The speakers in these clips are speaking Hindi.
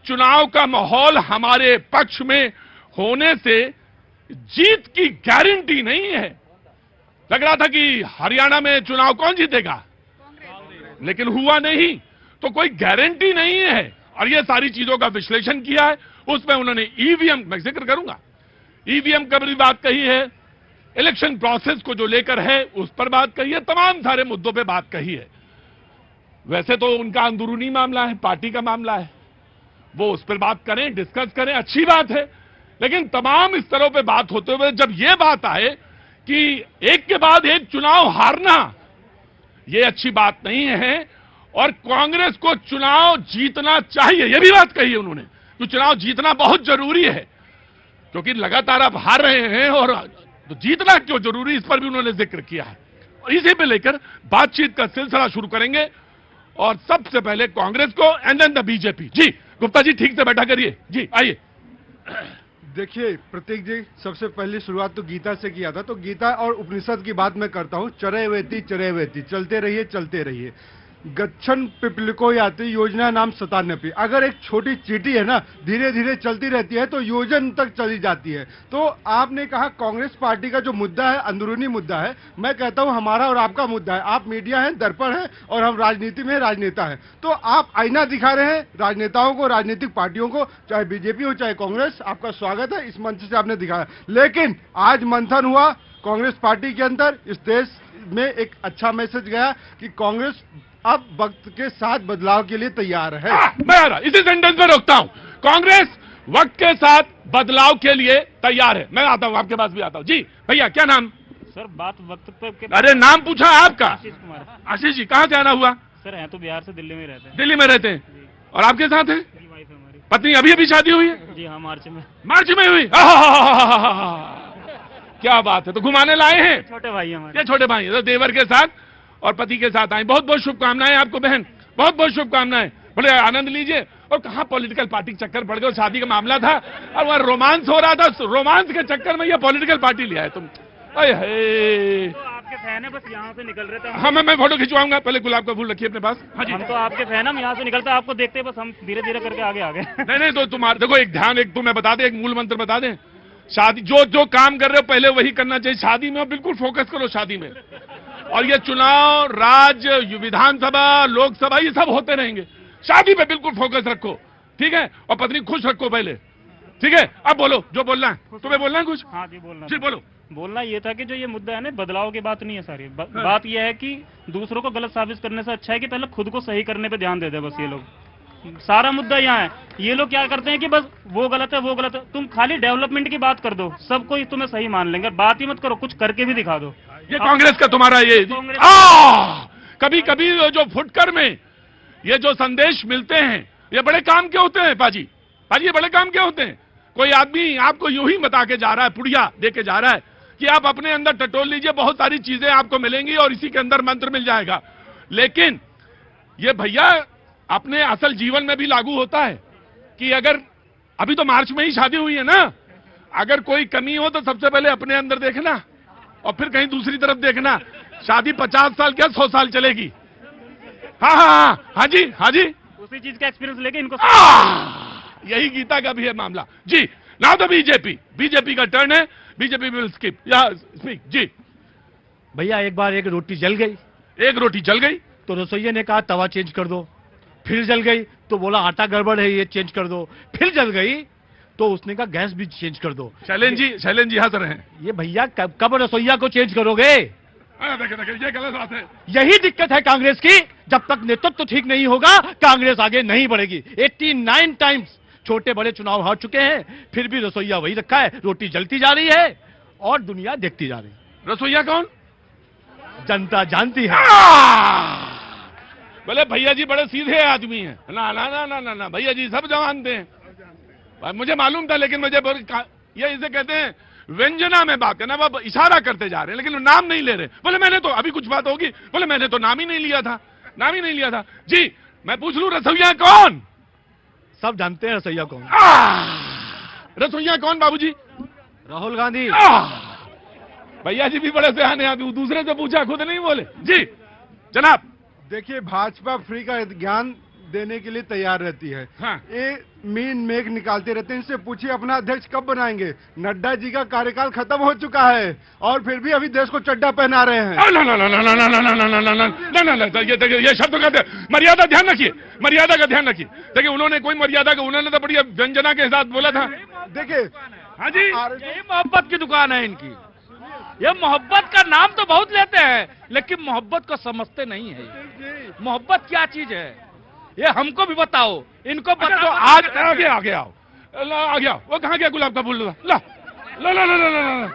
चुनाव का माहौल हमारे पक्ष में होने से जीत की गारंटी नहीं है। लग रहा था कि हरियाणा में चुनाव कौन जीतेगा, लेकिन हुआ नहीं, तो कोई गारंटी नहीं है। और ये सारी चीजों का विश्लेषण किया है, उसमें उन्होंने ईवीएम, मैं जिक्र करूंगा, ईवीएम का भी बात कही है, इलेक्शन प्रोसेस को जो लेकर है उस पर बात कही है, तमाम सारे मुद्दों पे बात कही है। वैसे तो उनका अंदरूनी मामला है, पार्टी का मामला है, वो उस पर बात करें, डिस्कस करें, अच्छी बात है। लेकिन तमाम स्तरों पे बात होते हुए जब ये बात आए कि एक के बाद एक चुनाव हारना, ये अच्छी बात नहीं है। और कांग्रेस को चुनाव जीतना चाहिए, ये भी बात कही है उन्होंने, तो चुनाव जीतना बहुत जरूरी है, क्योंकि लगातार आप हार रहे हैं और तो जीतना क्यों जरूरी, इस पर भी उन्होंने जिक्र किया है। और इसी पे लेकर बातचीत का सिलसिला शुरू करेंगे, और सबसे पहले कांग्रेस को एंड देन द बीजेपी। जी गुप्ता जी, ठीक से बैठा करिए जी, आइए। देखिए प्रतीक जी, सबसे पहली शुरुआत तो गीता से किया था, तो गीता और उपनिषद की बात मैं करता हूं। चरे वेती, चलते रहिए चलते रहिए। गच्छन पिपलिको याति, योजना नाम सतान्यपि। अगर एक छोटी चींटी है ना, धीरे धीरे चलती रहती है तो योजन तक चली जाती है। तो आपने कहा कांग्रेस पार्टी का जो मुद्दा है अंदरूनी मुद्दा है, मैं कहता हूं हमारा और आपका मुद्दा है। आप मीडिया हैं, दर्पण है, और हम राजनीति में राजनेता हैं। तो आप आईना दिखा रहे हैं राजनेताओं को, राजनीतिक पार्टियों को, चाहे बीजेपी हो चाहे कांग्रेस। आपका स्वागत है, इस मंच से आपने दिखाया। लेकिन आज मंथन हुआ कांग्रेस पार्टी के अंदर, इस देश में एक अच्छा मैसेज गया कि कांग्रेस अब वक्त के साथ बदलाव के लिए तैयार है। मैं इसी सेंटेंस में रोकता हूं, कांग्रेस वक्त के साथ बदलाव के लिए तैयार है। मैं आता हूं, आपके पास भी आता हूं। जी भैया, क्या नाम? सर बात वक्त पे अरे नाम पूछा आपका? आशीष कुमार। आशीष जी, कहाँ से आना हुआ? सर हैं तो बिहार से, दिल्ली में रहते हैं। दिल्ली में रहते हैं, और आपके साथ है जी वाइफ है हमारी। पत्नी? अभी अभी शादी हुई है? जी हाँ, मार्च में। मार्च में हुई? क्या बात है, तो घुमाने लाए हैं? छोटे भाई हमारे। ये छोटे भाई हैं, तो देवर के साथ और पति के साथ आए। बहुत बहुत शुभकामनाएं आपको बहन, बहुत बहुत शुभकामनाएं, बड़े आनंद लीजिए। और कहाँ पॉलिटिकल पार्टी के चक्कर पड़ गए, शादी का मामला था और वहां रोमांस हो रहा था, रोमांस के चक्कर में ये पॉलिटिकल पार्टी लिया है तुम। अरे तो आपके फैन है, बस यहाँ से निकल रहे थे। हाँ, मैं फोटो खिंचवाऊंगा, पहले गुलाब का फूल रखिए अपने पास। हाँ जी, हम तो आपके फैन, हम यहाँ से निकलते आपको देखते, बस हम धीरे धीरे करके आगे आ गए। नहीं, तो तुम्हारे देखो, एक ध्यान, एक तुम्हें बता दें, एक मूल मंत्र बता दें, शादी जो काम कर रहे हो पहले वही करना चाहिए। शादी में बिल्कुल फोकस करो, शादी में। और ये चुनाव, राज्य, विधानसभा, लोकसभा, ये सब होते रहेंगे, शादी पे बिल्कुल फोकस रखो, ठीक है? और पत्नी खुश रखो पहले, ठीक है? अब बोलो जो बोलना है, तुम्हें बोलना है कुछ? हाँ जी, बोलना। जी बोलो। बोलना ये था कि जो ये मुद्दा है ना, बदलाव की बात नहीं है सारी। बात ये है कि दूसरों को गलत साबित करने से अच्छा है कि पहले खुद को सही करने पे ध्यान दे दे। बस ये लोग, सारा मुद्दा यहाँ है। ये लोग क्या करते हैं कि बस वो गलत है, वो गलत है। तुम खाली डेवलपमेंट की बात कर दो, सब कोई तुम्हें सही मान लेंगे। बात ही मत करो, कुछ करके भी दिखा दो। ये कांग्रेस का तुम्हारा ये कभी कभी जो फुटकर में ये जो संदेश मिलते हैं, ये बड़े काम के होते हैं पाजी, ये बड़े काम के होते हैं। कोई आदमी आपको यूं ही बता के जा रहा है, पुड़िया दे के जा रहा है कि आप अपने अंदर टटोल लीजिए, बहुत सारी चीजें आपको मिलेंगी और इसी के अंदर मंत्र मिल जाएगा। लेकिन ये भैया अपने असल जीवन में भी लागू होता है कि अगर अभी तो मार्च में ही शादी हुई है ना, अगर कोई कमी हो तो सबसे पहले अपने अंदर देखना और फिर कहीं दूसरी तरफ देखना। शादी 50 साल क्या 100 साल चलेगी। हाँ जी, उसी चीज का एक्सपीरियंस लेके इनको यही गीता का भी है मामला। जी नाउ द बीजेपी का टर्न है, बीजेपी विल स्किप स्पीक। जी भैया, एक बार एक रोटी जल गई तो रसोइया ने कहा तवा चेंज कर दो, फिर जल गई तो बोला आटा गड़बड़ है, ये चेंज कर दो, फिर जल गई तो उसने कहा गैस भी चेंज कर दो। शैलेन जी हंस रहे हैं। ये भैया कब रसोइया को चेंज करोगे? देखिए ये गलत बात है। यही दिक्कत है कांग्रेस की, जब तक नेतृत्व ठीक नहीं होगा कांग्रेस आगे नहीं बढ़ेगी। 89 टाइम्स छोटे बड़े चुनाव हार चुके हैं, फिर भी रसोइया वही रखा है, रोटी जलती जा रही है और दुनिया देखती जा रही है। रसोइया कौन? जनता जानती है। बोले भैया जी बड़े सीधे आदमी हैं। ना ना ना ना ना ना, भैया जी सब जानते हैं, मुझे मालूम था, लेकिन मुझे ये इसे कहते हैं व्यंजना में बात करना। वो इशारा करते जा रहे हैं लेकिन नाम नहीं ले रहे। बोले मैंने तो अभी कुछ बात होगी, बोले मैंने तो नाम ही नहीं लिया था। जी मैं पूछ लूं रसोइया कौन? सब जानते हैं रसोइया कौन। रसोइया कौन बाबूजी? राहुल गांधी। भैया जी भी बड़े सियाने आदमी, दूसरे से पूछा, खुद नहीं बोले। जी जनाब। देखिए भाजपा फ्री का ज्ञान देने के लिए तैयार रहती है। हाँ। ये मीन मेघ निकालते रहते हैं। इनसे पूछिए अपना अध्यक्ष कब बनाएंगे। नड्डा जी का कार्यकाल खत्म हो चुका है और फिर भी अभी देश को चड्डा पहना रहे हैं। ना ना ना ना ना ना ना ना ना ना ना ना ना ये शब्द का मर्यादा ध्यान रखिए, मर्यादा का ध्यान रखिए। देखिए उन्होंने कोई मर्यादा का, उन्होंने तो बढ़िया व्यंजना के साथ बोला था। देखिए हाँ जी, यही मोहब्बत की दुकान है इनकी। ये मोहब्बत का नाम तो बहुत लेते हैं लेकिन मोहब्बत को समझते नहीं है। मोहब्बत क्या चीज है ये हमको भी बताओ, इनको अच्छा, बताओ। तो आज आगे आगे आओ, आ गया। वो कहाँ गया गुलाब का फूल? ला ला ला ला ला ला ला।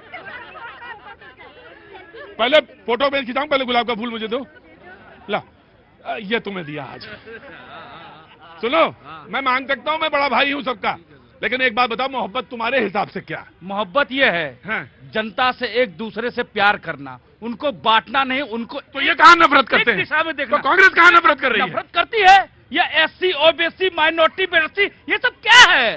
पहले फोटो में खिंचाऊं, पहले गुलाब का फूल मुझे दो। ला, ये तुम्हें दिया आज। सुनो, मैं मांग सकता हूं, मैं बड़ा भाई हूं सबका, लेकिन एक बात बताओ, मोहब्बत तुम्हारे हिसाब से क्या? मोहब्बत ये है हाँ। जनता से एक दूसरे से प्यार करना, उनको बांटना नहीं, उनको तो ये कहां नफरत करते एक हैं? दिशा में देखना। तो कांग्रेस कहां नफरत कर रही है? नफरत करती है या एससी ओबीसी माइनॉरिटी बेसी, ये सब क्या है?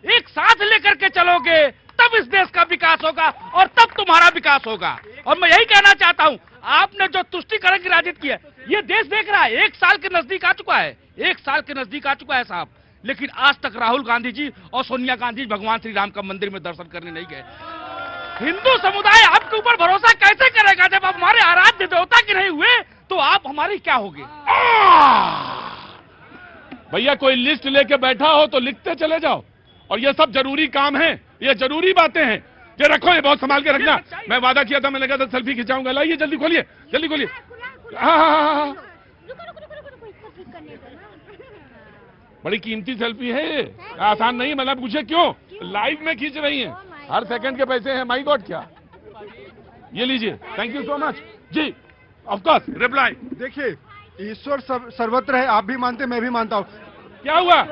एक साथ लेकर के चलोगे तब इस देश का विकास होगा और तब तुम्हारा विकास होगा। और मैं यही कहना चाहता हूं, आपने जो तुष्टीकरण की राजनीति की है, ये देश देख रहा है। 1 साल के नजदीक आ चुका है, 1 साल के नजदीक आ चुका है साहब, लेकिन आज तक राहुल गांधी जी और सोनिया गांधी भगवान श्री राम का मंदिर में दर्शन करने नहीं गए। हिंदू समुदाय आपके ऊपर भरोसा कैसे करेगा जब आप हमारे आराध्य देवता के नहीं हुए, तो आप हमारी क्या होगे? भैया कोई लिस्ट लेके बैठा हो तो लिखते चले जाओ, और ये सब जरूरी काम है, ये जरूरी बातें हैं। ये रखो, ये बहुत संभाल के रखना। मैं वादा किया था, मैंने कहा था सेल्फी खिंचाऊंगा। लाइए जल्दी खोलिए, जल्दी खोलिए। हाँ, बड़ी कीमती सेल्फी है ये, आसान नहीं। मतलब पूछे क्यों? लाइव में खींच रही हैं, हर सेकंड के पैसे हैं। माई गॉड, क्या ये लीजिए, thank you so much ji. Of course reply. देखिए ईश्वर सर्वत्र है, आप भी मानते, मैं भी मानता हूँ। क्या हुआ?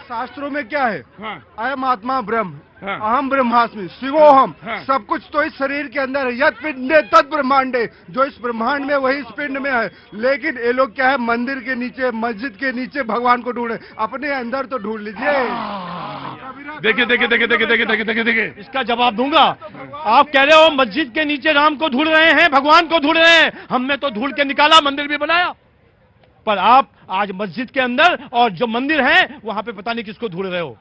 शास्त्रों में क्या है? हाँ। अयम आत्मा ब्रह्म, हाँ। अहम ब्रह्मास्मि, शिवोहम। हाँ। सब कुछ तो इस शरीर के अंदर है। यत पिंडे तत् ब्रह्मांडे, जो इस ब्रह्मांड में वही इस पिंड में है। लेकिन ये लोग क्या है, मंदिर के नीचे, मस्जिद के नीचे भगवान को ढूंढे, अपने अंदर तो ढूंढ लीजिए। देखिए देखिए देखिए देखिए देखिए देखिए देखिए देखिए, इसका जवाब दूंगा। आप कह रहे हो मस्जिद के नीचे राम को ढूंढ रहे हैं, भगवान को ढूंढ रहे हैं। हमने तो ढूंढ के निकाला, मंदिर भी बनाया। पर आप आज मस्जिद के अंदर और जो मंदिर है वहां पे पता नहीं किसको ढूंढ रहे हो।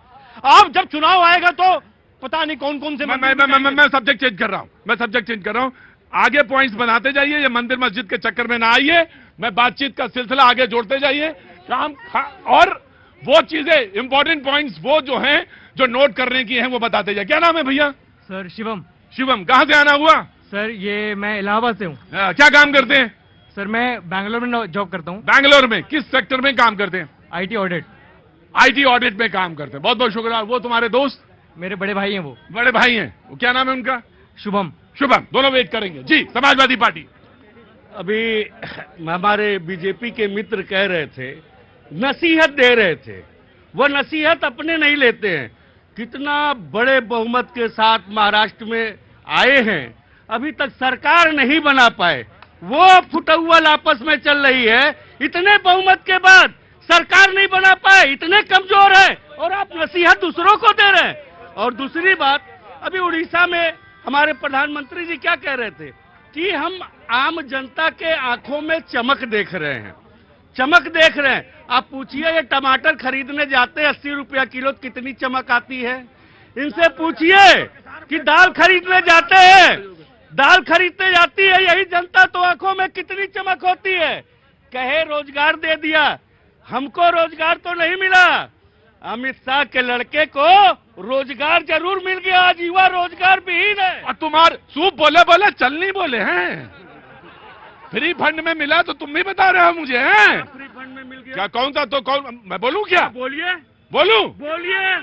आप जब चुनाव आएगा तो पता नहीं कौन कौन से मैं सब्जेक्ट चेंज कर रहा हूं, मैं सब्जेक्ट चेंज कर रहा हूं। आगे पॉइंट्स बनाते जाइए, ये मंदिर मस्जिद के चक्कर में ना आइए। मैं बातचीत का सिलसिला आगे जोड़ते जाइए। काम और वो चीजें, इंपॉर्टेंट पॉइंट्स वो जो हैं, जो नोट करने की हैं, वो बताते जाइए। क्या नाम है भैया? सर शिवम। शिवम, कहां से आना हुआ? सर ये मैं इलाहाबाद से हूँ। क्या काम करते हैं? सर मैं बैंगलोर में जॉब करता हूँ। बैंगलोर में किस सेक्टर में काम करते हैं? IT audit. आईटी ऑडिट में काम करते हैं। बहुत बहुत शुक्रिया। वो तुम्हारे दोस्त? मेरे बड़े भाई हैं वो। बड़े भाई हैं, वो क्या नाम है उनका? शुभम। शुभम। दोनों वेट करेंगे जी। समाजवादी पार्टी। अभी हमारे बीजेपी के मित्र कह रहे थे, नसीहत दे रहे थे। वो नसीहत अपने नहीं लेते हैं। कितना बड़े बहुमत के साथ महाराष्ट्र में आए हैं, अभी तक सरकार नहीं बना पाए। वो फुटौल आपस में चल रही है। इतने बहुमत के बाद सरकार नहीं बना पाए, इतने कमजोर है, और आप नसीहत दूसरों को दे रहे हैं। और दूसरी बात, अभी उड़ीसा में हमारे प्रधानमंत्री जी क्या कह रहे थे कि हम आम जनता के आंखों में चमक देख रहे हैं, चमक देख रहे हैं। आप पूछिए, ये टमाटर खरीदने जाते 80 रुपया किलो, कितनी चमक आती है? इनसे पूछिए कि दाल खरीदने जाते हैं, दाल खरीदने जाती है यही जनता, तो आंखों में कितनी चमक होती है। कहे रोजगार दे दिया, हमको रोजगार तो नहीं मिला। अमित शाह के लड़के को रोजगार जरूर मिल गया, आज युवा रोजगार विहीन है। और तुम्हारे सूप बोले बोले चल नहीं बोले हैं। फ्री फंड में मिला तो तुम भी बता रहे हो मुझे, हैं? फ्री फंड में मिल गया। क्या कौन सा? तो कौन, मैं बोलूं क्या? बोलिए, बोलूं? बोलिए।